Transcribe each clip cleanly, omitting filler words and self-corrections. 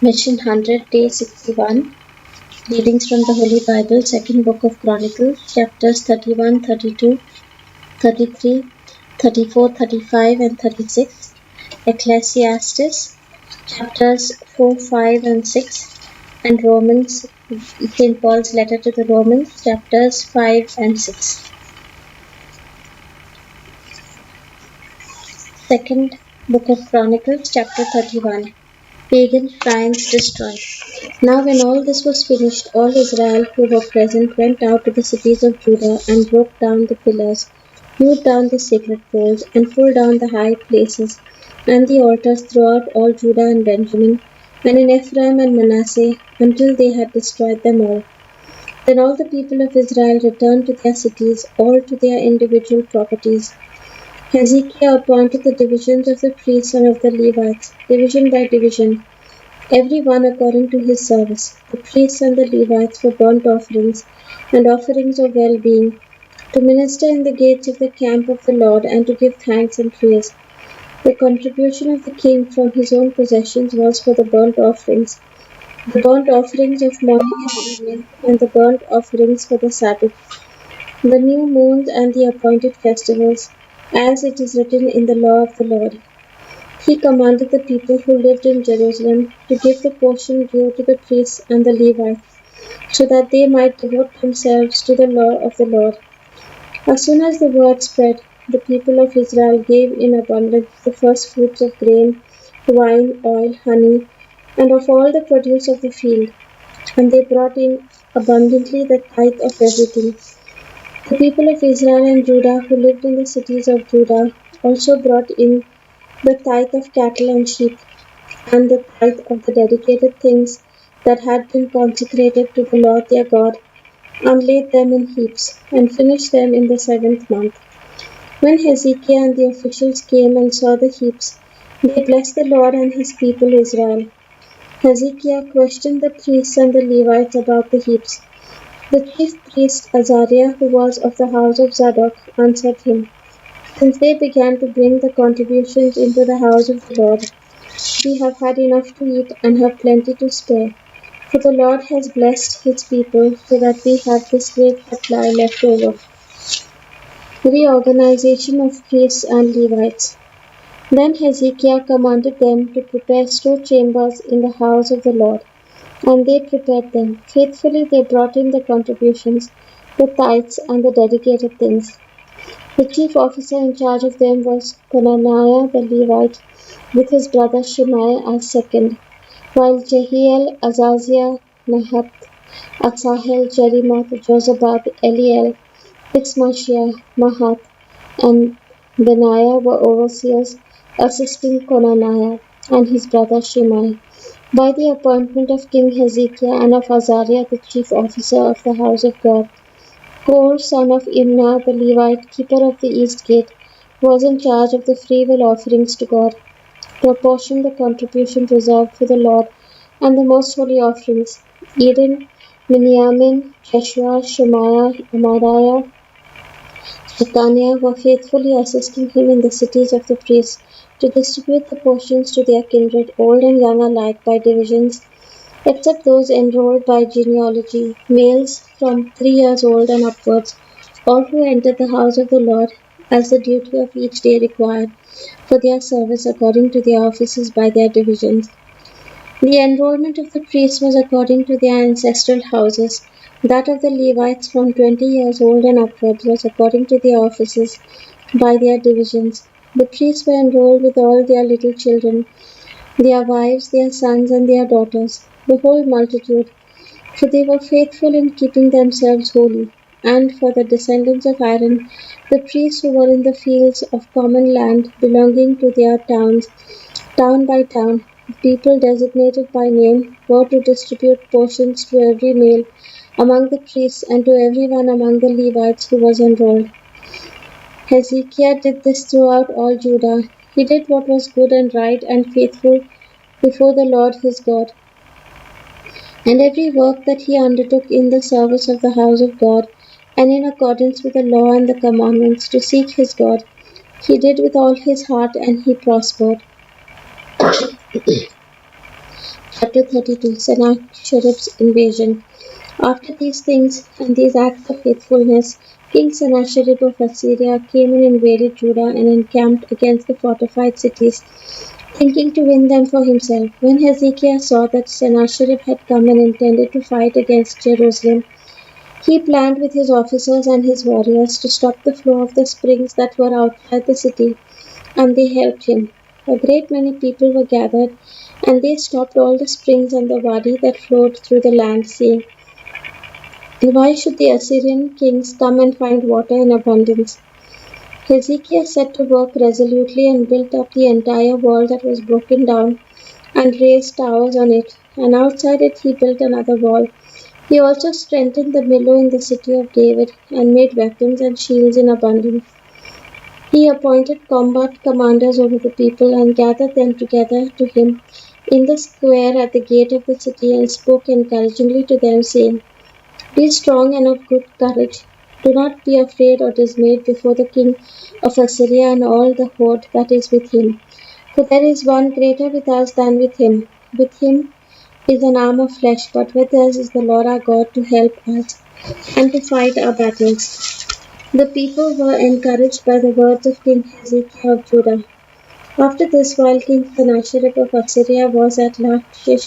Mission 100, Day 61. Readings from the Holy Bible, Second Book of Chronicles, chapters 31, 32, 33, 34, 35, and 36. Ecclesiastes, chapters 4, 5, and 6. And Romans, St. Paul's letter to the Romans, chapters 5 and 6. Second Book of Chronicles, chapter 31. Pagan shrines destroyed. Now when all this was finished, all Israel who were present went out to the cities of Judah and broke down the pillars, hewed down the sacred poles, and pulled down the high places and the altars throughout all Judah and Benjamin, and in Ephraim and Manasseh, until they had destroyed them all. Then all the people of Israel returned to their cities, all to their individual properties. Hezekiah appointed the divisions of the priests and of the Levites, division by division, every one according to his service, the priests and the Levites for burnt offerings and offerings of well-being, to minister in the gates of the camp of the Lord and to give thanks and praise. The contribution of the king from his own possessions was for the burnt offerings of morning and evening, and the burnt offerings for the Sabbath, the new moons and the appointed festivals, as it is written in the law of the Lord. He commanded the people who lived in Jerusalem to give the portion due to the priests and the Levites, so that they might devote themselves to the law of the Lord. As soon as the word spread, the people of Israel gave in abundance the first fruits of grain, wine, oil, honey, and of all the produce of the field, and they brought in abundantly the tithe of everything. The people of Israel and Judah who lived in the cities of Judah also brought in the tithe of cattle and sheep, and the tithe of the dedicated things that had been consecrated to the Lord their God, and laid them in heaps, and finished them in the 7th month. When Hezekiah and the officials came and saw the heaps, they blessed the Lord and his people Israel. Hezekiah questioned the priests and the Levites about the heaps. The chief priest Azariah, who was of the house of Zadok, answered him, "Since they began to bring the contributions into the house of the Lord, we have had enough to eat and have plenty to spare. For the Lord has blessed his people so that we have this great supply left over." Reorganization of priests and Levites. Then Hezekiah commanded them to prepare store chambers in the house of the Lord. And they prepared them. Faithfully they brought in the contributions, the tithes, and the dedicated things. The chief officer in charge of them was Conaniah the Levite, with his brother Shemaiah as second, while Jehiel, Azaziah, Nahath, Asahel, Jerimoth, Jozabad, Eliel, Ismashiah, Mahath, and Benaiah were overseers, assisting Conaniah and his brother Shemaiah. By the appointment of King Hezekiah and of Azariah the chief officer of the house of God, Kor, son of Imnah the Levite, keeper of the east gate, was in charge of the freewill offerings to God, to apportion the contribution reserved for the Lord and the most holy offerings. Eden, Miniamin, Jeshua, Shemaiah, Amariah, Shechaniah were faithfully assisting him in the cities of the priests to distribute the portions to their kindred, old and young alike, by divisions, except those enrolled by genealogy, males from 3 years old and upwards, all who entered the house of the Lord, as the duty of each day required, for their service according to their offices by their divisions. The enrollment of the priests was according to their ancestral houses. That of the Levites from 20 years old and upwards was according to their offices by their divisions. The priests were enrolled with all their little children, their wives, their sons, and their daughters, the whole multitude, for they were faithful in keeping themselves holy. And for the descendants of Aaron, the priests who were in the fields of common land belonging to their towns, town by town, people designated by name, were to distribute portions to every male among the priests and to everyone among the Levites who was enrolled. Hezekiah did this throughout all Judah. He did what was good and right and faithful before the Lord his God. And every work that he undertook in the service of the house of God, and in accordance with the law and the commandments to seek his God, he did with all his heart, and he prospered. Chapter 32 Sennacherib's Invasion. After these things and these acts of faithfulness, King Sennacherib of Assyria came and invaded Judah and encamped against the fortified cities, thinking to win them for himself. When Hezekiah saw that Sennacherib had come and intended to fight against Jerusalem, he planned with his officers and his warriors to stop the flow of the springs that were outside the city, and they helped him. A great many people were gathered, and they stopped all the springs and the wadi that flowed through the land, saying, "Why should the Assyrian kings come and find water in abundance?" Hezekiah set to work resolutely and built up the entire wall that was broken down, and raised towers on it, and outside it he built another wall. He also strengthened the millow in the city of David, and made weapons and shields in abundance. He appointed combat commanders over the people, and gathered them together to him in the square at the gate of the city, and spoke encouragingly to them, saying, "Be strong and of good courage. Do not be afraid or dismayed before the king of Assyria and all the horde that is with him. For there is one greater with us than with him. With him is an arm of flesh, but with us is the Lord our God to help us and to fight our battles." The people were encouraged by the words of King Hezekiah of Judah. After this, while King Sennacherib of Assyria was at Lachish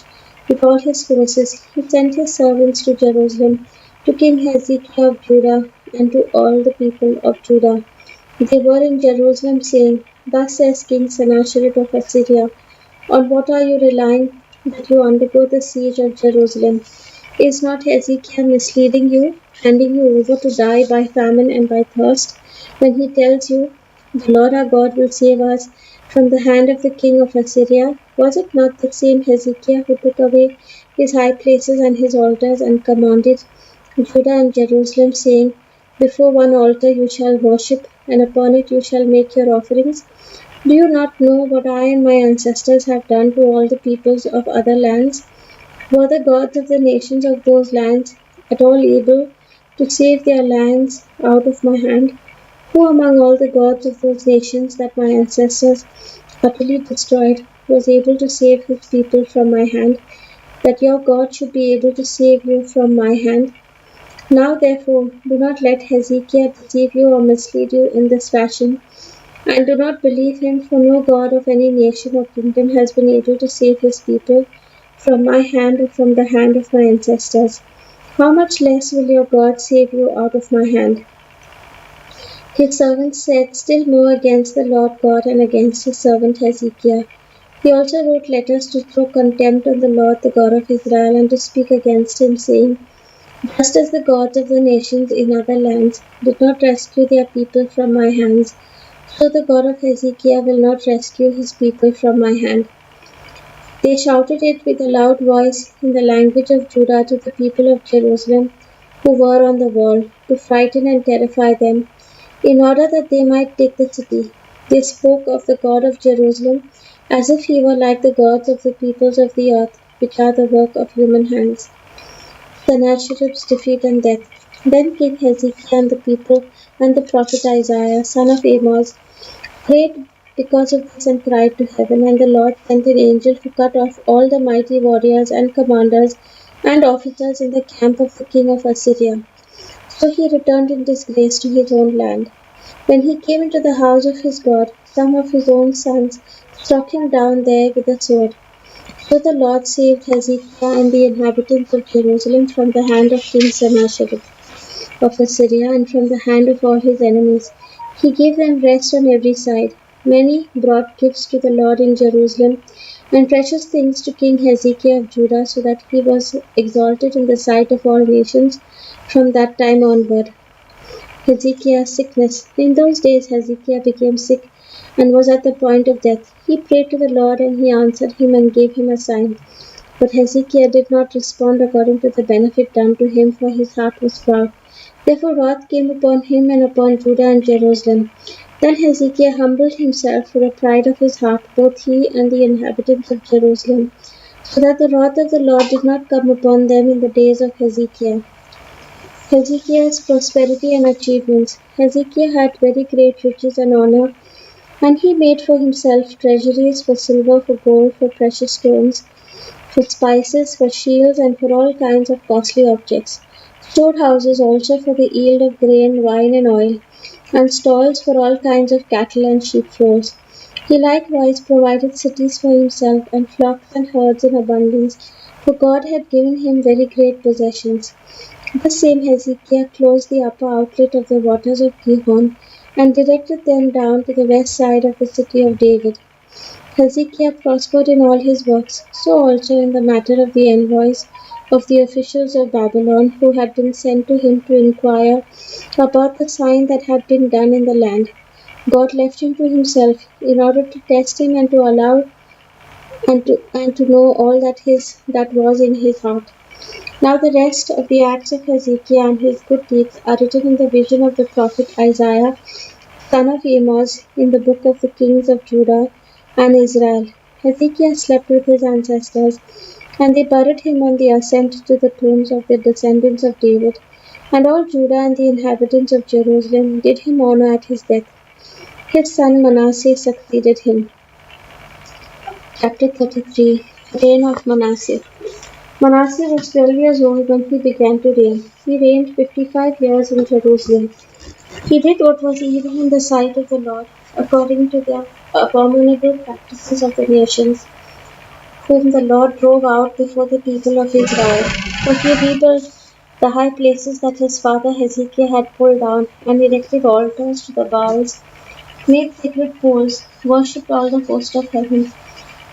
with all his forces, he sent his servants to Jerusalem, to King Hezekiah of Judah, and to all the people of Judah. They were in Jerusalem, saying, "Thus says King Sennacherib of Assyria, on what are you relying that you undergo the siege of Jerusalem? Is not Hezekiah misleading you, handing you over to die by famine and by thirst, when he tells you, 'The Lord our God will save us from the hand of the king of Assyria'? Was it not the same Hezekiah who took away his high places and his altars, and commanded Judah and Jerusalem, saying, 'Before one altar you shall worship, and upon it you shall make your offerings'? Do you not know what I and my ancestors have done to all the peoples of other lands? Were the gods of the nations of those lands at all able to save their lands out of my hand? Who among all the gods of those nations that my ancestors utterly destroyed was able to save his people from my hand, that your God should be able to save you from my hand? Now therefore do not let Hezekiah deceive you or mislead you in this fashion, and do not believe him, for no God of any nation or kingdom has been able to save his people from my hand or from the hand of my ancestors. How much less will your God save you out of my hand?" His servants said still more against the Lord God and against his servant Hezekiah. He also wrote letters to throw contempt on the Lord, the God of Israel, and to speak against him, saying, "Just as the gods of the nations in other lands did not rescue their people from my hands, so the God of Hezekiah will not rescue his people from my hand." They shouted it with a loud voice in the language of Judah to the people of Jerusalem who were on the wall, to frighten and terrify them, in order that they might take the city. They spoke of the God of Jerusalem as if he were like the gods of the peoples of the earth, which are the work of human hands. Sennacherib's defeat and death. Then King Hezekiah and the people and the prophet Isaiah, son of Amoz, prayed because of this and cried to heaven, and the Lord sent an angel to cut off all the mighty warriors and commanders and officers in the camp of the king of Assyria. So he returned in disgrace to his own land. When he came into the house of his God, some of his own sons struck him down there with a sword. So the Lord saved Hezekiah and the inhabitants of Jerusalem from the hand of King Sennacherib of Assyria and from the hand of all his enemies. He gave them rest on every side. Many brought gifts to the Lord in Jerusalem, and precious things to King Hezekiah of Judah, so that he was exalted in the sight of all nations from that time onward. Hezekiah's sickness. In those days Hezekiah became sick and was at the point of death. He prayed to the Lord, and he answered him and gave him a sign. But Hezekiah did not respond according to the benefit done to him, for his heart was proud. Therefore wrath came upon him and upon Judah and Jerusalem. Then Hezekiah humbled himself for the pride of his heart, both he and the inhabitants of Jerusalem, so that the wrath of the Lord did not come upon them in the days of Hezekiah. Hezekiah's prosperity and achievements. Hezekiah had very great riches and honor, and he made for himself treasuries for silver, for gold, for precious stones, for spices, for shields, and for all kinds of costly objects. Storehouses also for the yield of grain, wine, and oil, and stalls for all kinds of cattle and sheepfolds. He likewise provided cities for himself, and flocks and herds in abundance, for God had given him very great possessions. The same Hezekiah closed the upper outlet of the waters of Gihon, and directed them down to the west side of the city of David. Hezekiah prospered in all his works, so also in the matter of the envoys of the officials of Babylon, who had been sent to him to inquire about the sign that had been done in the land. God left him to himself in order to test him and to allow and to know all that was in his heart. Now the rest of the acts of Hezekiah and his good deeds are written in the vision of the prophet Isaiah, son of Amoz, in the book of the kings of Judah and Israel. Hezekiah slept with his ancestors, and they buried him on the ascent to the tombs of the descendants of David. And all Judah and the inhabitants of Jerusalem did him honor at his death. His son Manasseh succeeded him. Chapter 33. Reign of Manasseh. Manasseh was 12 years old when he began to reign. He reigned 55 years in Jerusalem. He did what was evil in the sight of the Lord, according to the abominable practices of the nations, whom the Lord drove out before the people of Israel. For he rebuilt the high places that his father Hezekiah had pulled down, and erected altars to the Baals, made sacred poles, worshipped all the host of heaven,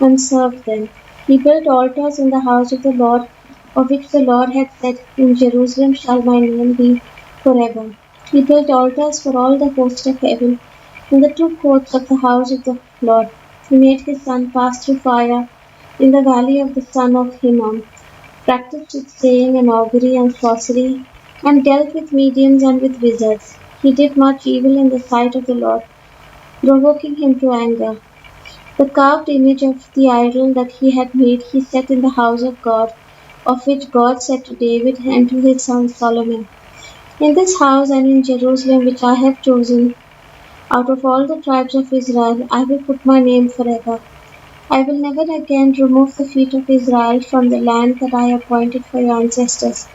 and served them. He built altars in the house of the Lord, of which the Lord had said, In Jerusalem shall my name be forever. He built altars for all the host of heaven in the two courts of the house of the Lord. He made his son pass through fire in the valley of the son of Hinnom, practiced soothsaying and augury and sorcery, and dealt with mediums and with wizards. He did much evil in the sight of the Lord, provoking him to anger. The carved image of the idol that he had made he set in the house of God, of which God said to David and to his son Solomon, In this house and in Jerusalem which I have chosen, out of all the tribes of Israel, I will put my name forever. I will never again remove the feet of Israel from the land that I appointed for your ancestors,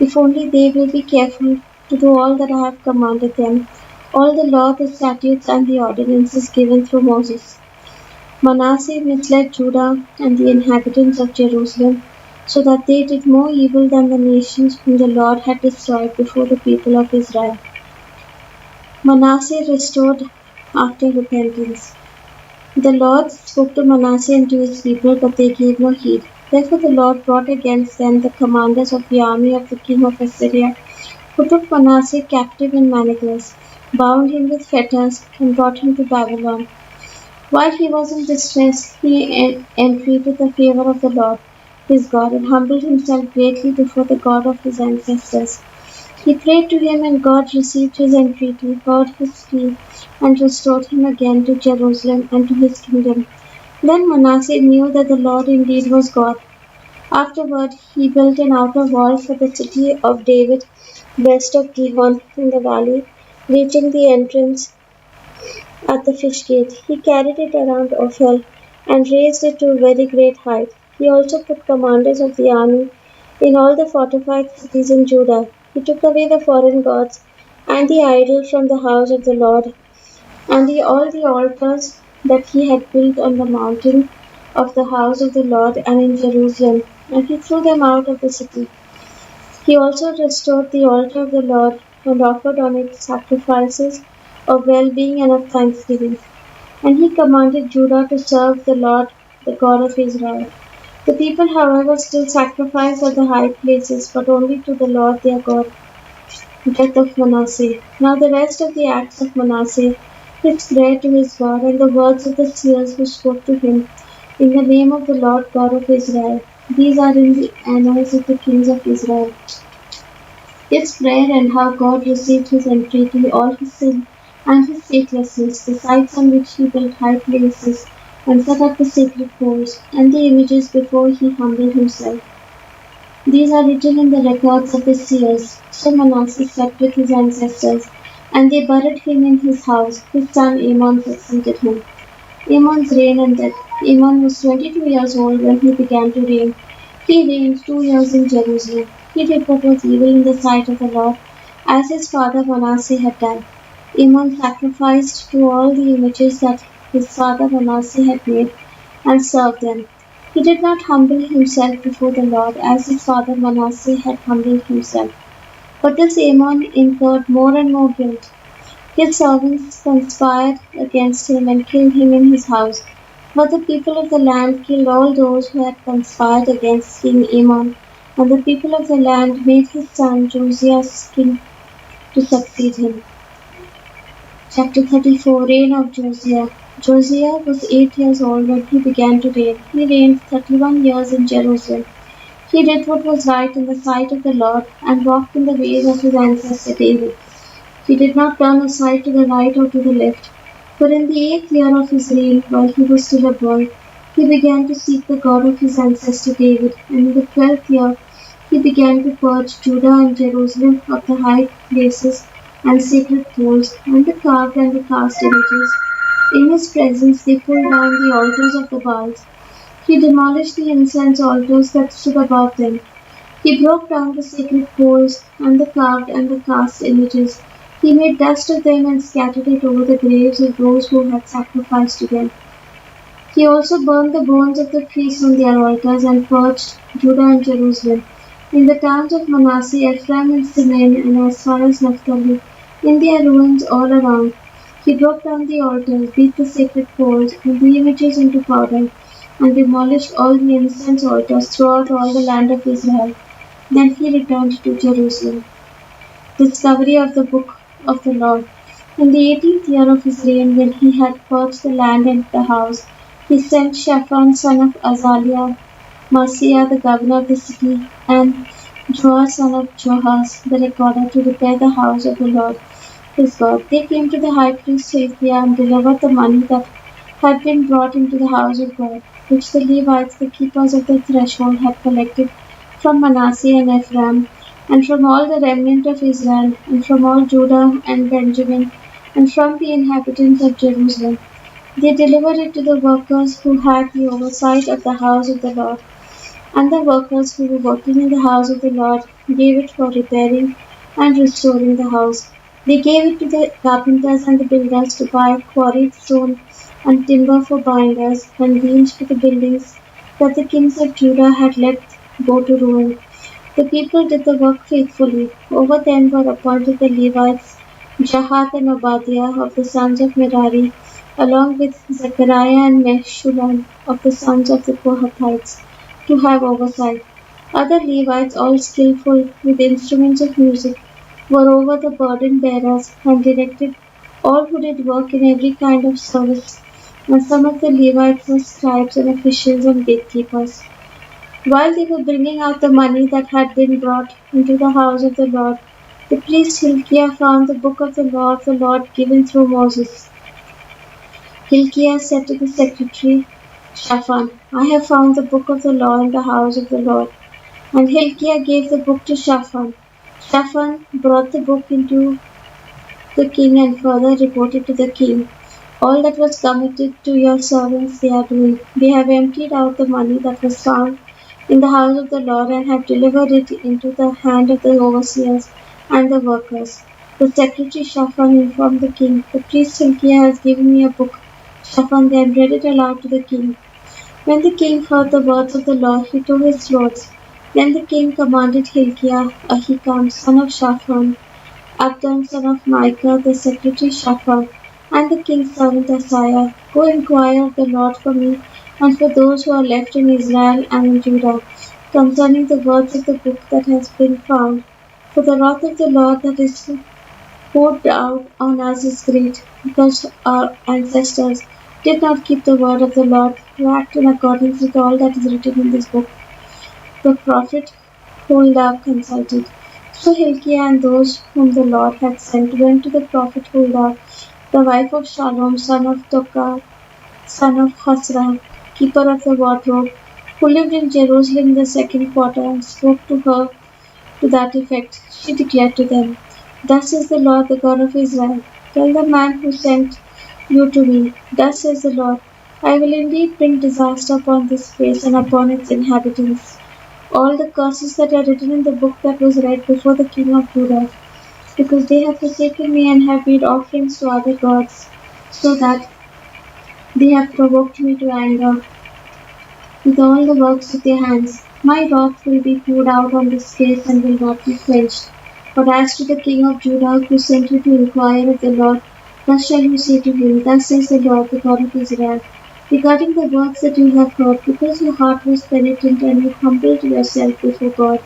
if only they will be careful to do all that I have commanded them, all the law, the statutes, and the ordinances given through Moses. Manasseh misled Judah and the inhabitants of Jerusalem, so that they did more evil than the nations whom the Lord had destroyed before the people of Israel. Manasseh restored after repentance. The Lord spoke to Manasseh and to his people, but they gave no heed. Therefore the Lord brought against them the commanders of the army of the king of Assyria, who took Manasseh captive in manacles, bound him with fetters, and brought him to Babylon. While he was in distress, he entreated the favor of the Lord, his God, and humbled himself greatly before the God of his ancestors. He prayed to him, and God received his entreaty, heard his plea, and restored him again to Jerusalem and to his kingdom. Then Manasseh knew that the Lord indeed was God. Afterward, he built an outer wall for the city of David west of Gihon in the valley, reaching the entrance at the fish gate. He carried it around Ophel and raised it to a very great height. He also put commanders of the army in all the fortified cities in Judah. He took away the foreign gods and the idol from the house of the Lord, and all the altars that he had built on the mountain of the house of the Lord and in Jerusalem, and he threw them out of the city. He also restored the altar of the Lord and offered on it sacrifices of well-being and of thanksgiving. And he commanded Judah to serve the Lord, the God of Israel. The people, however, still sacrificed at the high places, but only to the Lord their God. Death of Manasseh. Now the rest of the acts of Manasseh, his prayer to his God, and the words of the seers who spoke to him in the name of the Lord God of Israel. These are in the annals of the kings of Israel. His prayer and how God received his entreaty, all his sin and his faithlessness, the sites on which he built high places and set up the sacred poles, and the images before he humbled himself. These are written in the records of the seers. So Manasseh slept with his ancestors, and they buried him in his house. His son Amon succeeded him. Amon's reign and death. Amon was 22 years old when he began to reign. He reigned 2 years in Jerusalem. He did what was evil in the sight of the Lord, as his father Manasseh had done. Amon sacrificed to all the images that his father Manasseh had made and served them. He did not humble himself before the Lord as his father Manasseh had humbled himself. But this Amon incurred more and more guilt. His servants conspired against him and killed him in his house. But the people of the land killed all those who had conspired against King Amon, and the people of the land made his son Josiah king to succeed him. Chapter 34 Reign of Josiah. Josiah was 8 years old when he began to reign. He reigned 31 years in Jerusalem. He did what was right in the sight of the Lord and walked in the ways of his ancestor David. He did not turn aside to the right or to the left. But in the 8th year of his reign, while he was still a boy, he began to seek the God of his ancestor David, and in the 12th year he began to purge Judah and Jerusalem of the high places and sacred poles, and the carved and the cast images. In his presence they pulled down the altars of the Baals. He demolished the incense altars that stood above them. He broke down the sacred poles and the carved and the cast images. He made dust of them and scattered it over the graves of those who had sacrificed to them. He also burned the bones of the priests on their altars and purged Judah and Jerusalem. In the towns of Manasseh, Ephraim and Simeon, and as far as Naphtali, in their ruins all around, he broke down the altars, beat the sacred poles and the images into powder, and demolished all the incense altars throughout all the land of Israel. Then he returned to Jerusalem. Discovery of the Book of the Lord. In the 18th year of his reign, when he had purged the land and the house, he sent Shaphan son of Azaliah, Maaseiah the governor of the city, and Joah son of Joahaz the recorder to repair the house of the Lord his God. They came to the high priest Hilkiah and delivered the money that had been brought into the house of God, which the Levites, the keepers of the threshold, had collected from Manasseh and Ephraim, and from all the remnant of Israel, and from all Judah and Benjamin, and from the inhabitants of Jerusalem. They delivered it to the workers who had the oversight of the house of the Lord, and the workers who were working in the house of the Lord gave it for repairing and restoring the house. They gave it to the carpenters and the builders to buy quarried stone and timber for binders and beams for the buildings that the kings of Judah had let go to ruin. The people did the work faithfully. Over them were appointed the Levites, Jahath and Obadiah of the sons of Merari, along with Zechariah and Meshullam of the sons of the Kohathites, to have oversight. Other Levites, all skillful with instruments of music, were over the burden bearers and directed all who did work in every kind of service, and some of the Levites were scribes and officials and gatekeepers. While they were bringing out the money that had been brought into the house of the Lord, the priest Hilkiah found the book of the law of the Lord given through Moses. Hilkiah said to the secretary Shaphan, I have found the book of the law in the house of the Lord. And Hilkiah gave the book to Shaphan. Shaphan brought the book into the king and further reported to the king, all that was committed to your servants they are doing. They have emptied out the money that was found in the house of the Lord and have delivered it into the hand of the overseers and the workers. The secretary Shaphan informed the king, the priest Hilkiah has given me a book. Shaphan then read it aloud to the king. When the king heard the words of the law, he tore his clothes. Then the king commanded Hilkiah, Ahikam, son of Shaphan, Abdon, son of Micah, the secretary Shaphan, and the king's servant Asaiah, go inquire of the Lord for me and for those who are left in Israel and in Judah, concerning the words of the book that has been found. For the wrath of the Lord that is poured out on us is great, because our ancestors did not keep the word of the Lord, who act in accordance with all that is written in this book. The prophet Huldah consulted. So Hilkiah and those whom the Lord had sent went to the prophet Huldah, the wife of Shallum, son of Toka, son of Hasrah, keeper of the wardrobe, who lived in Jerusalem in the second quarter, and spoke to her to that effect. She declared to them, Thus says the Lord, the God of Israel, tell the man who sent you to me, Thus says the Lord, I will indeed bring disaster upon this place and upon its inhabitants. all the curses that are written in the book that was read before the king of Judah, because they have forsaken me and have made offerings to other gods, so that they have provoked me to anger with all the works of their hands. My wrath will be poured out on this case and will not be quenched. But as to the king of Judah, who sent you to inquire of the Lord, thus shall you say to him, Thus says the Lord, the God of Israel, regarding the words that you have heard, because your heart was penitent and you humbled yourself before God,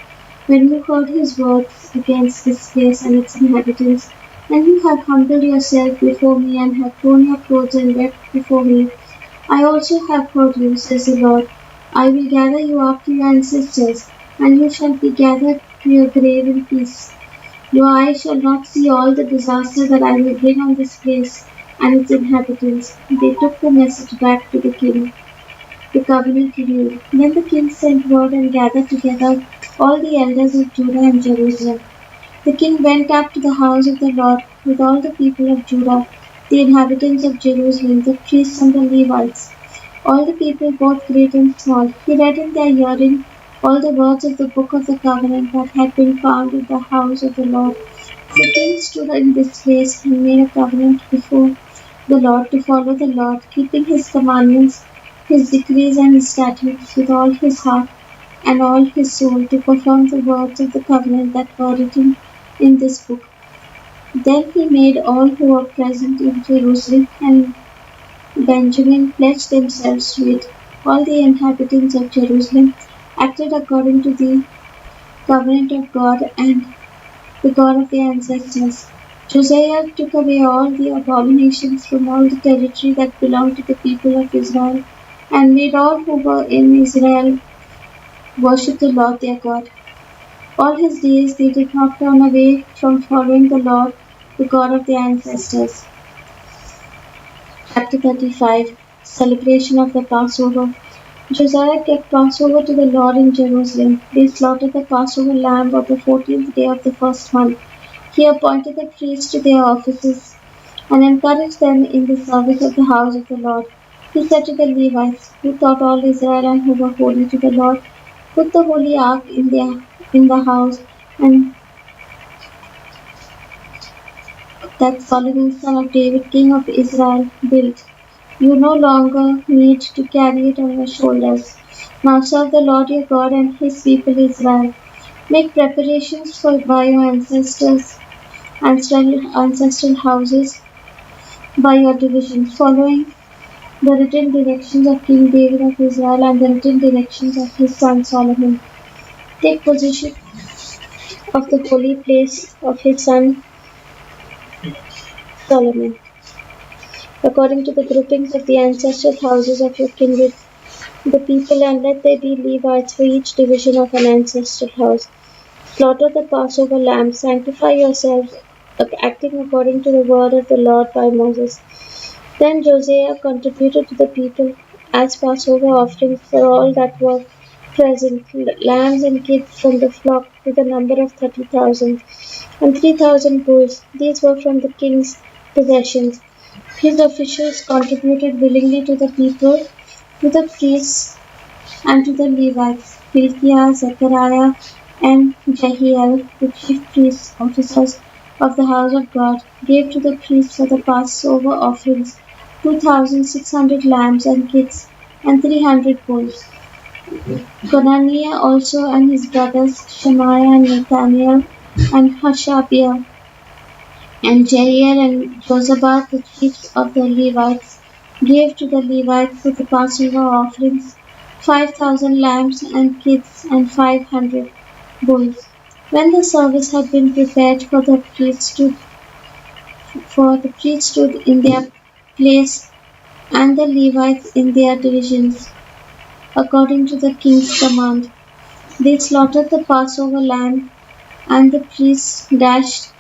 when you heard his words against this place and its inhabitants, and you have humbled yourself before me and have torn your clothes and wept before me, I also have heard you, says the Lord. I will gather you up to your ancestors, and you shall be gathered to your grave in peace. Your eyes shall not see all the disaster that I will bring on this place and its inhabitants. They took the message back to the king. The covenant renewed. Then the king sent word and gathered together all the elders of Judah and Jerusalem. The king went up to the house of the Lord with all the people of Judah, the inhabitants of Jerusalem, the priests and the Levites, all the people both great and small. He read in their hearing all the words of the book of the covenant that had been found in the house of the Lord. The king stood in this place and made a covenant before the Lord to follow the Lord, keeping his commandments, his decrees and his statutes with all his heart and all his soul, to perform the words of the covenant that were written in this book. Then he made all who were present in Jerusalem and Benjamin pledge themselves to it. All the inhabitants of Jerusalem acted according to the covenant of God and the God of their ancestors. Josiah took away all the abominations from all the territory that belonged to the people of Israel, and made all who were in Israel worship the Lord their God. All his days they did not turn away from following the Lord, the God of their ancestors. Chapter 35 Celebration of the Passover. Josiah kept Passover to the Lord in Jerusalem. They slaughtered the Passover lamb on the 14th day of the first month. He appointed the priests to their offices and encouraged them in the service of the house of the Lord. He said to the Levites, who taught all Israel and who were holy to the Lord, Put the holy ark in the house, and that Solomon son of David, king of Israel, built. You no longer need to carry it on your shoulders. Now serve the Lord your God and his people Israel. Make preparations by your ancestral houses by your divisions, following the written directions of King David of Israel and the written directions of his son Solomon. Take possession of the holy place of his son Solomon, according to the groupings of the ancestral houses of your kindred, the people, and let there be Levites for each division of an ancestral house. Slaughter the Passover lamb, sanctify yourselves, acting according to the word of the Lord by Moses. Then Josiah contributed to the people as Passover offerings for all that were present, lambs and kids from the flock to the number of 30,000, and 3,000 bulls. These were from the king's possessions. His officials contributed willingly to the people, to the priests, and to the Levites. Hilkiah, Zechariah, and Jehiel, the chief priests, officers of the house of God, gave to the priests for the Passover offerings 2,600 lambs and kids, and 300 bulls. Conaniah also and his brothers Shemaiah and Nathaniel and Hashabiah and Jehiel and Josabad, the chiefs of the Levites, gave to the Levites for the Passover offerings 5,000 lambs and kids and 500 bulls. When the service had been prepared, the priests stood in their place and the Levites in their divisions, according to the king's command. They slaughtered the Passover lamb, and the priests dashed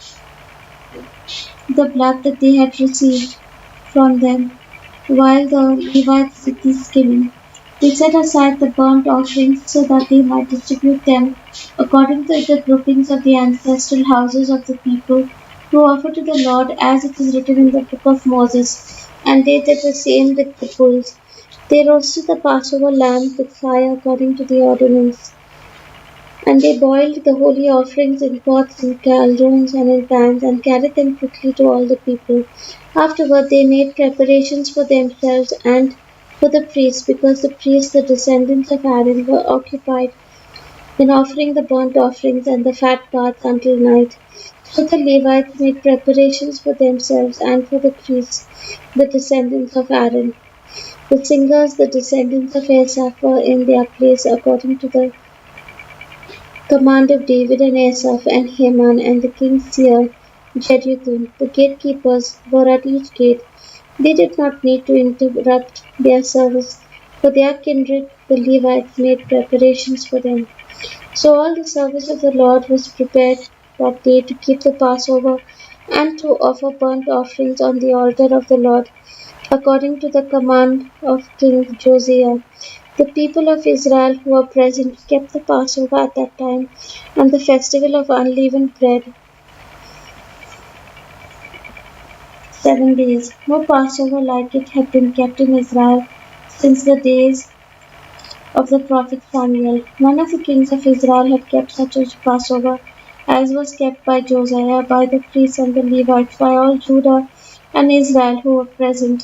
the blood that they had received from them, while the Levites did the skinning. They set aside the burnt offerings so that they might distribute them according to the groupings of the ancestral houses of the people who offer to the Lord as it is written in the book of Moses. And they did the same with the bulls. They roasted the Passover lamb with fire according to the ordinance. And they boiled the holy offerings in pots and cauldrons and in pans, and carried them quickly to all the people. Afterward they made preparations for themselves and for the priests, because the priests, the descendants of Aaron, were occupied in offering the burnt offerings and the fat parts until night. So the Levites made preparations for themselves and for the priests, the descendants of Aaron. The singers, the descendants of Asaph, were in their place according to the command of David, and Asaph and Heman and the king's seer Jeduthun. The gatekeepers were at each gate. They did not need to interrupt their service, for their kindred, the Levites, made preparations for them. So all the service of the Lord was prepared that day to keep the Passover and to offer burnt offerings on the altar of the Lord, according to the command of King Josiah. The people of Israel who were present kept the Passover at that time and the festival of unleavened bread 7 days. No Passover like it had been kept in Israel since the days of the prophet Samuel. None of the kings of Israel had kept such a Passover as was kept by Josiah, by the priests and the Levites, by all Judah and Israel who were present,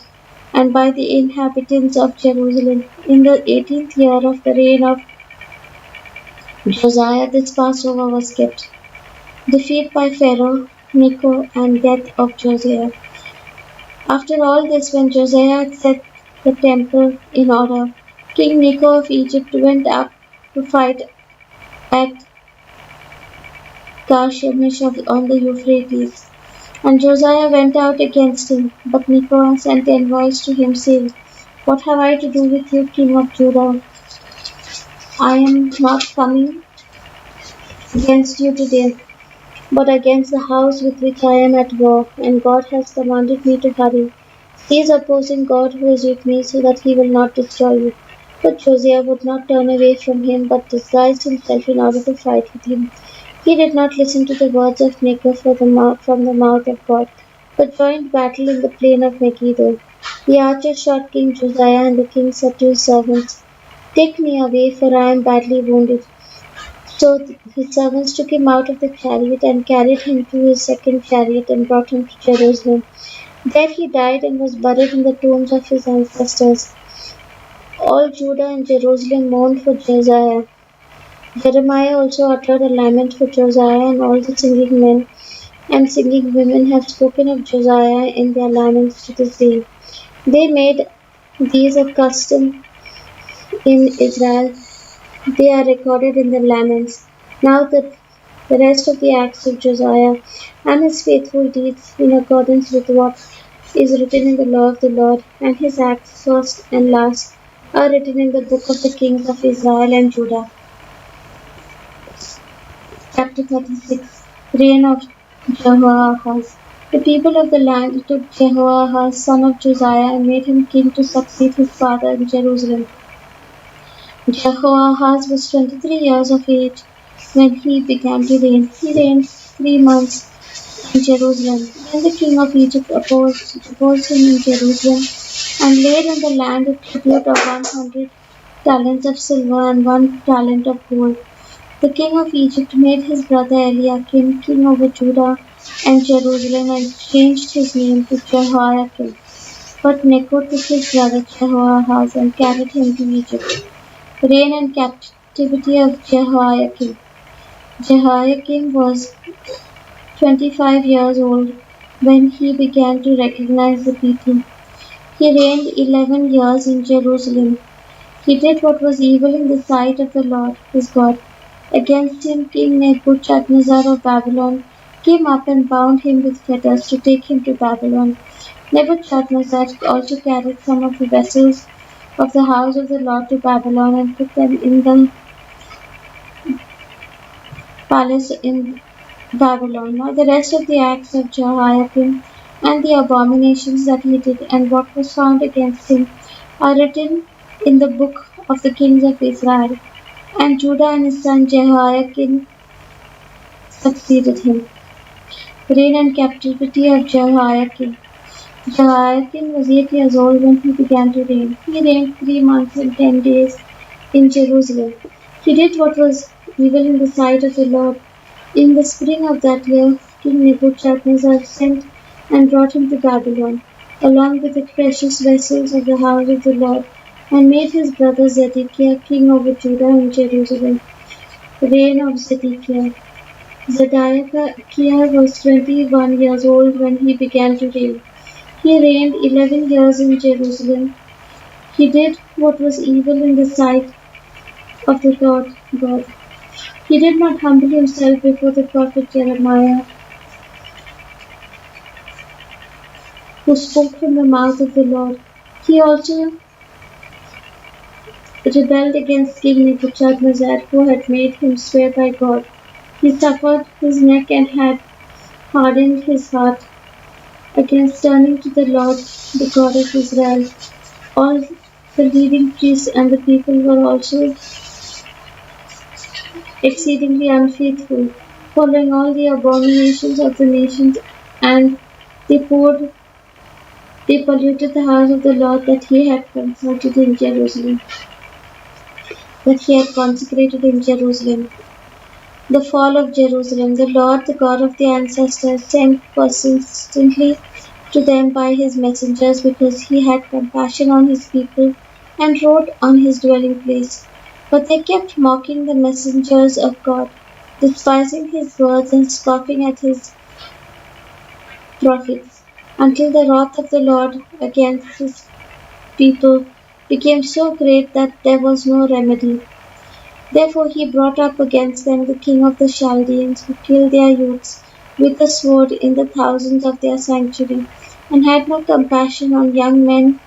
and by the inhabitants of Jerusalem. In the 18th year of the reign of Josiah, this Passover was kept. Defeat by Pharaoh Necho and death of Josiah. After all this, when Josiah had set the temple in order, King Necho of Egypt went up to fight at Carchemish on the Euphrates. And Josiah went out against him, but Necho sent envoys to him, saying, What have I to do with you, king of Judah? I am not coming against you today, but against the house with which I am at war, and God has commanded me to hurry. He is opposing God who is with me, so that he will not destroy you. But Josiah would not turn away from him, but disguised himself in order to fight with him. He did not listen to the words of Necho from the mouth of God, but joined battle in the plain of Megiddo. The archers shot King Josiah, and the king said to his servants, Take me away, for I am badly wounded. So his servants took him out of the chariot and carried him to his second chariot and brought him to Jerusalem. There he died and was buried in the tombs of his ancestors. All Judah and Jerusalem mourned for Josiah. Jeremiah also uttered a lament for Josiah, and all the singing men and singing women have spoken of Josiah in their laments to this day. They made these a custom in Israel. They are recorded in the laments. Now the rest of the acts of Josiah and his faithful deeds in accordance with what is written in the law of the Lord, and his acts first and last are written in the book of the kings of Israel and Judah. Chapter 36. Reign of Jehoahaz. The people of the land took Jehoahaz, son of Josiah, and made him king to succeed his father in Jerusalem. Jehoahaz was 23 years of age when he began to reign. He reigned 3 months in Jerusalem. Then the king of Egypt deposed him in Jerusalem and laid on the land a tribute of 100 talents of silver and 1 talent of gold. The king of Egypt made his brother Eliakim king over Judah and Jerusalem and changed his name to Jehoiakim. But Necho took his brother Jehoahaz and carried him to Egypt. Reign and captivity of Jehoiakim. Jehoiakim was 25 years old when he began to recognize the people. He reigned 11 years in Jerusalem. He did what was evil in the sight of the Lord his God. Against him King Nebuchadnezzar of Babylon came up and bound him with fetters to take him to Babylon. Nebuchadnezzar also carried some of the vessels of the house of the Lord to Babylon and put them in the palace in Babylon. Now the rest of the acts of Jehoiakim and the abominations that he did and what was found against him are written in the book of the kings of Israel. And Judah and his son Jehoiakim succeeded him. Reign and captivity of Jehoiakim. Jehoiakim was 8 years old when he began to reign. He reigned 3 months and 10 days in Jerusalem. He did what was evil in the sight of the Lord. In the spring of that year, King Nebuchadnezzar sent and brought him to Babylon, along with the precious vessels of the house of the Lord, and made his brother Zedekiah king over Judah and Jerusalem. Reign of Zedekiah. Zedekiah was 21 years old when he began to reign. He reigned 11 years in Jerusalem. He did what was evil in the sight of the Lord God. He did not humble himself before the prophet Jeremiah, who spoke from the mouth of the Lord. He also rebelled against King Nebuchadnezzar, who had made him swear by God. He suffered his neck and had hardened his heart against turning to the Lord, the God of Israel. All the leading priests and the people were also exceedingly unfaithful, following all the abominations of the nations, and they polluted the house of the Lord that he had consecrated in Jerusalem. The fall of Jerusalem. The Lord, the God of the ancestors, sent persistently to them by his messengers because he had compassion on his people and wrote on his dwelling place. But they kept mocking the messengers of God, despising his words and scoffing at his prophets, until the wrath of the Lord against his people became so great that there was no remedy. Therefore he brought up against them the king of the Chaldeans, who killed their youths with the sword in the thousands of their sanctuary, and had no compassion on young men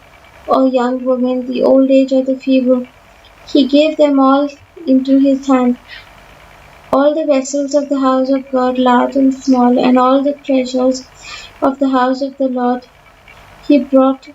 or young women, the old age or the feeble. He gave them all into his hand, all the vessels of the house of God, large and small, and all the treasures of the house of the Lord. He brought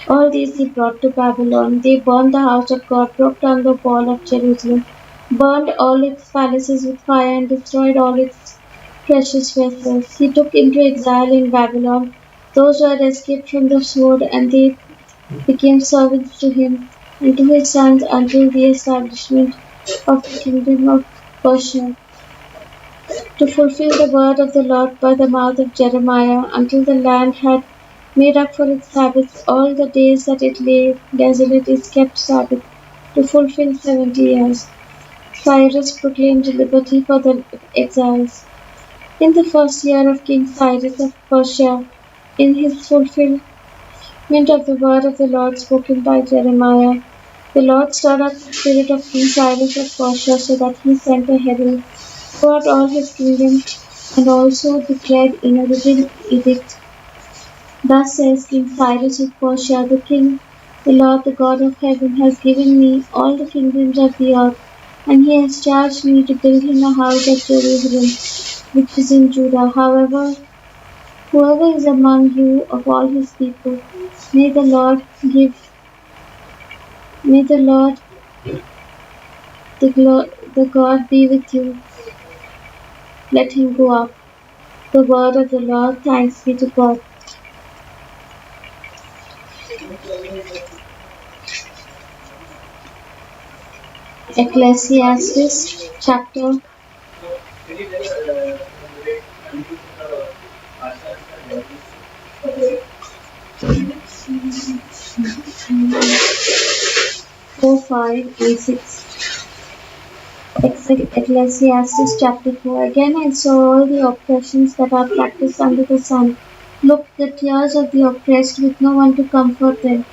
all these he brought to Babylon. They burned the house of God, broke down the wall of Jerusalem, burned all its palaces with fire, and destroyed all its precious vessels. He took into exile in Babylon those who had escaped from the sword, and they became servants to him and to his sons until the establishment of the kingdom of Persia, to fulfill the word of the Lord by the mouth of Jeremiah, until the land had made up for its Sabbaths. All the days that it lay desolate is kept Sabbath, to fulfill 70 years. Cyrus proclaimed liberty for the exiles. In the first year of King Cyrus of Persia, in his fulfillment of the word of the Lord spoken by Jeremiah, the Lord stirred up the spirit of King Cyrus of Persia, so that he sent a herald throughout all his kingdom, and also declared in a written edict, "Thus says King Cyrus of Persia, the king, the Lord, the God of heaven, has given me all the kingdoms of the earth, and he has charged me to build him a house at Jerusalem, which is in Judah. However, whoever is among you of all his people, may the Lord give, may the Lord, the God be with you. Let him go up." The word of the Lord. Thanks be to God. Ecclesiastes chapter 4, 5, and 6. Ecclesiastes chapter 4. Again I saw all the oppressions that are practiced under the sun. Look, the tears of the oppressed with no one to comfort them.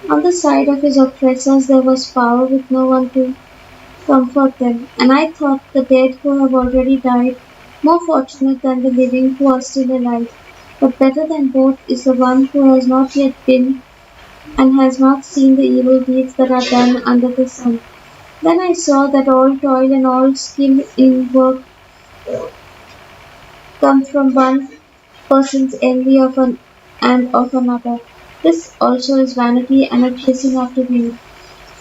On the side of his oppressors there was power with no one to comfort them. And I thought, the dead who have already died, more fortunate than the living who are still alive. But better than both is the one who has not yet been and has not seen the evil deeds that are done under the sun. Then I saw that all toil and all skill in work come from one person's envy and of another. This also is vanity and a chasing after wind.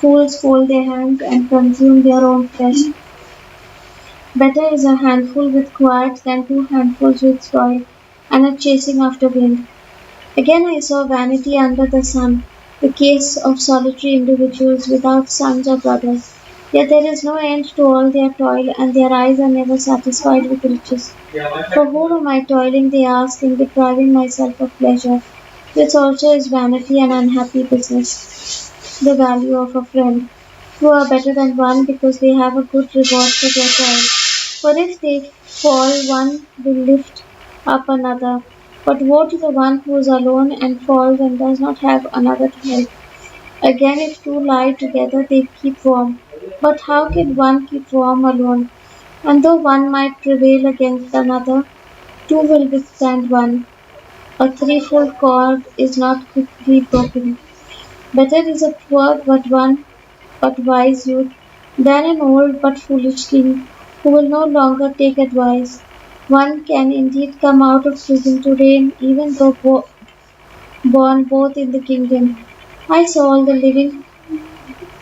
Fools fold their hands and consume their own flesh. Better is a handful with quiet than two handfuls with toil and a chasing after wind. Again I saw vanity under the sun, the case of solitary individuals without sons or brothers. Yet there is no end to all their toil, and their eyes are never satisfied with riches. For whom am I toiling, they ask, and depriving myself of pleasure? This also is vanity and unhappy business. The value of a friend. Two are better than one because they have a good reward for their toil. For if they fall, one will lift up another. But woe to the one who is alone and falls and does not have another to help. Again, if two lie together, they keep warm. But how can one keep warm alone? And though one might prevail against another, two will withstand one. A threefold cord is not quickly broken. Better is a poor but wise youth than an old but foolish king who will no longer take advice. One can indeed come out of prison to reign even though born both in the kingdom. I saw all the living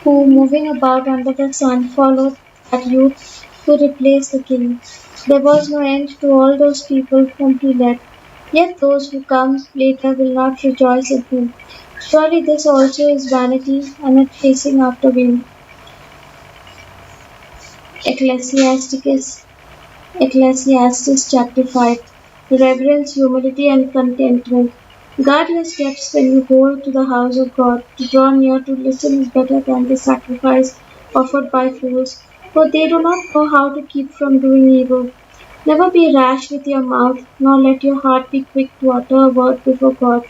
who, moving about under the sun, followed that youth to replace the king. There was no end to all those people whom he led. Yet those who come later will not rejoice in him. Surely this also is vanity and a chasing after wind. Ecclesiastes, Ecclesiastes chapter 5. Reverence, humility, and contentment. Guard your steps when you go to the house of God. To draw near to listen is better than the sacrifice offered by fools, for they do not know how to keep from doing evil. Never be rash with your mouth, nor let your heart be quick to utter a word before God.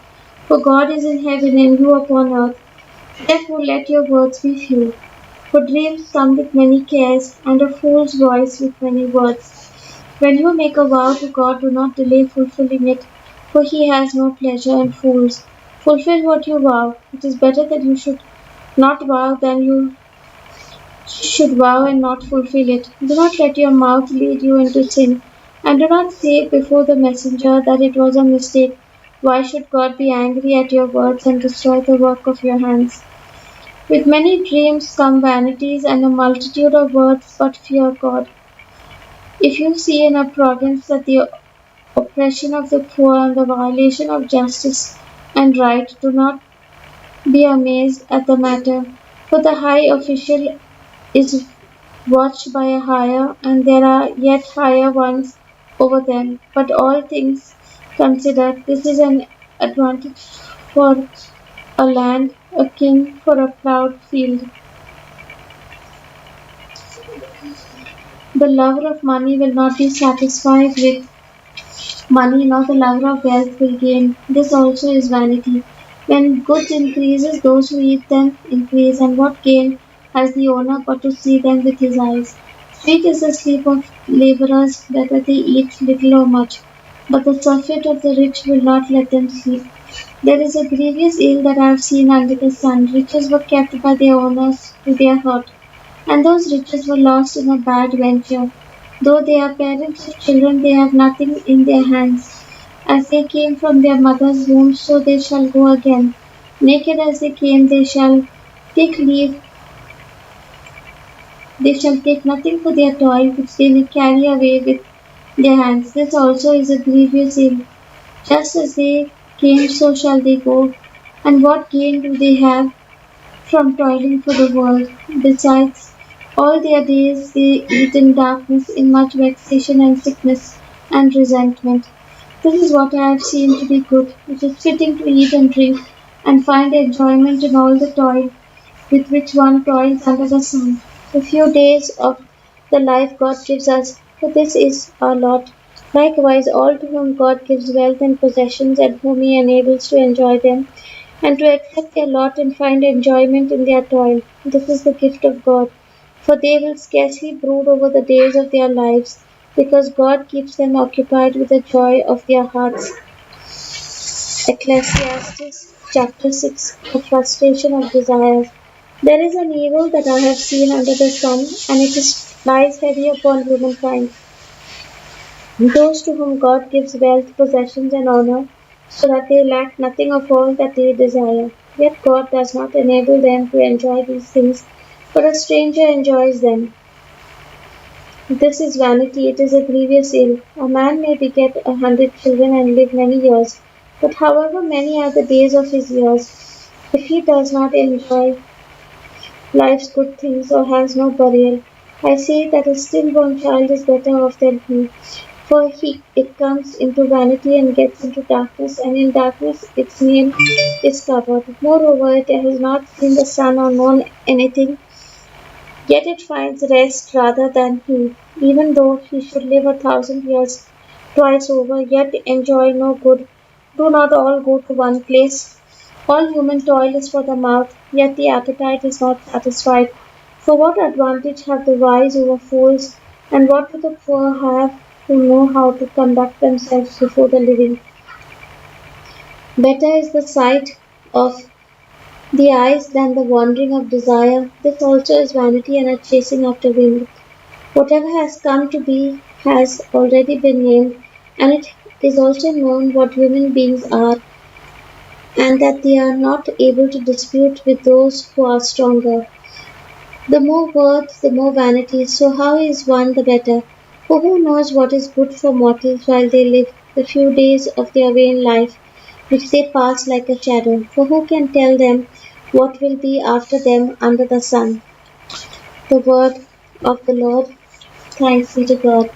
For God is in heaven and you upon earth. Therefore let your words be few. For dreams come with many cares, and a fool's voice with many words. When you make a vow to God, do not delay fulfilling it, for he has no pleasure in fools. Fulfill what you vow. It is better that you should not vow than you should vow and not fulfill it. Do not let your mouth lead you into sin, and do not say before the messenger that it was a mistake. Why should God be angry at your words and destroy the work of your hands? With many dreams come vanities and a multitude of words, but fear God. If you see in a province that the oppression of the poor and the violation of justice and right, do not be amazed at the matter, for the high official is watched by a higher, and there are yet higher ones over them. But all things considered, this is an advantage for a land, a king for a plowed field. The lover of money will not be satisfied with money, nor the lover of wealth will gain. This also is vanity. When goods increases, those who eat them increase, and what gain has the owner but to see them with his eyes? Sweet is the sleep of laborers, whether they eat little or much, but the surfeit of the rich will not let them sleep. There is a grievous ill that I have seen under the sun. Riches were kept by their owners to their hurt, and those riches were lost in a bad venture. Though they are parents of children, they have nothing in their hands. As they came from their mother's womb, so they shall go again. Naked as they came, they shall take leave. They shall take nothing for their toil, which they may carry away with their hands. This also is a grievous ill. Just as they came, so shall they go. And what gain do they have from toiling for the world? Besides, all their days they eat in darkness, in much vexation and sickness and resentment. This is what I have seen to be good. It is fitting to eat and drink, and find enjoyment in all the toil with which one toils under the sun. The few days of the life God gives us, for this is our lot. Likewise, all to whom God gives wealth and possessions, and whom He enables to enjoy them, and to accept their lot and find enjoyment in their toil. This is the gift of God, for they will scarcely brood over the days of their lives, because God keeps them occupied with the joy of their hearts. Ecclesiastes chapter 6. The frustration of desires. There is an evil that I have seen under the sun, and lies heavy upon humankind. Those to whom God gives wealth, possessions, and honor so that they lack nothing of all that they desire. Yet God does not enable them to enjoy these things, but a stranger enjoys them. This is vanity, it is a grievous ill. A man may beget 100 children and live many years, but however many are the days of his years, if he does not enjoy life's good things or has no burial, I say that a stillborn child is better off than he, for it comes into vanity and gets into darkness, and in darkness its name is covered. Moreover, it has not seen the sun or known anything, yet it finds rest rather than he, even though he should live 1,000 years twice over, yet enjoy no good. Do not all go to one place? All human toil is for the mouth, yet the appetite is not satisfied. For what advantage have the wise over fools, and what do the poor have who know how to conduct themselves before the living? Better is the sight of the eyes than the wandering of desire. This also is vanity and a chasing after wind. Whatever has come to be has already been named, and it is also known what human beings are, and that they are not able to dispute with those who are stronger. The more worth, the more vanity, so how is one the better? For who knows what is good for mortals while they live the few days of their vain life, which they pass like a shadow? For who can tell them what will be after them under the sun? The word of the Lord. Thanks be to God.